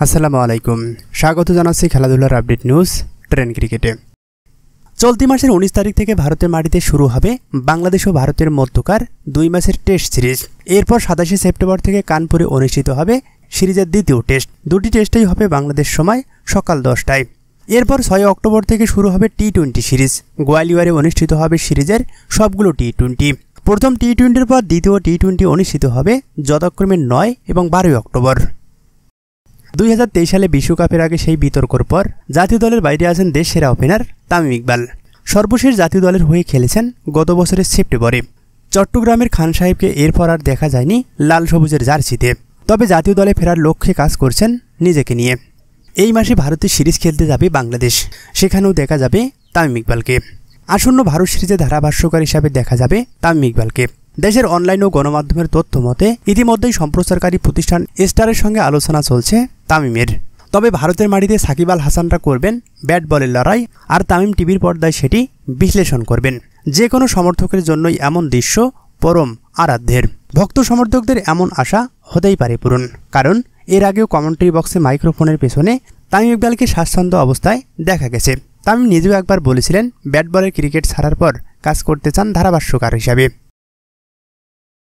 আসসালামু আলাইকুম। স্বাগত জানাচ্ছি খেলাধুলার আপডেট নিউজ ট্রেন ক্রিকেটে। চলতি মাসের 19 তারিখ থেকে ভারতের মাটিতে শুরু হবে বাংলাদেশ ও ভারতের মধ্যকার 2 ম্যাচের টেস্ট সিরিজ। এরপর 27 সেপ্টেম্বর থেকে কানপুরে অনুষ্ঠিত হবে সিরিজের দ্বিতীয় টেস্ট। দুটি টেস্টেই হবে বাংলাদেশ সময় সকাল 10টায়। এরপর 6 অক্টোবর থেকে শুরু হবে টি-20 সিরিজ। গোয়ালিয়রে অনুষ্ঠিত হবে সিরিজের সবগুলো টি-20। প্রথম টি-20-এর পর দ্বিতীয় টি-20 অনুষ্ঠিত হবে যথাক্রমে 9 এবং 12 অক্টোবর। 2023 সালে বিশ্বকাপের আগে সেই বিতর্কর পর জাতীয় দলের বাইরে আছেন দেশ সেরা ওপেনার তামিম ইকবাল। সর্বশেষ জাতীয় দলের হয়ে খেলেছেন গত বছরের সেপ্টেম্বরে। চট্টগ্রামের খান সাহেবকে এরপর আর দেখা যায়নি লাল সবুজের জার্সিতে। তবে জাতীয় দলে ফেরার লক্ষ্যে কাজ করছেন নিজেকে নিয়ে। এই মাসে ভারতের সিরিজ খেলতে যাবে বাংলাদেশ, সেখানেও দেখা যাবে তামিম ইকবালকে। আসন্ন ভারত সিরিজে ধারাভাষ্যকার হিসাবে দেখা যাবে তামিম ইকবালকে। দেশের অনলাইন ও গণমাধ্যমের তথ্য মতে ইতিমধ্যেই সম্প্রচারকারী প্রতিষ্ঠান স্টারের সঙ্গে আলোচনা চলছে তামিমের। তবে ভারতের মাটিতে সাকিব আল হাসানরা করবেন ব্যাট বলের লড়াই, আর তামিম টিভির পর্দায় সেটি বিশ্লেষণ করবেন। যে কোনো সমর্থকের জন্যই এমন দৃশ্য পরম আরাধ্যের। ভক্ত সমর্থকদের এমন আশা হতেই পারে পূরণ, কারণ এর আগেও কমেন্ট্রি বক্সে মাইক্রোফোনের পেছনে তামিম ইকবালকে স্বাচ্ছন্দ্য অবস্থায় দেখা গেছে। তামিম নিজেও একবার বলেছিলেন ব্যাট বলের ক্রিকেট ছাড়ার পর কাজ করতে চান ধারাভাষ্যকার হিসাবে।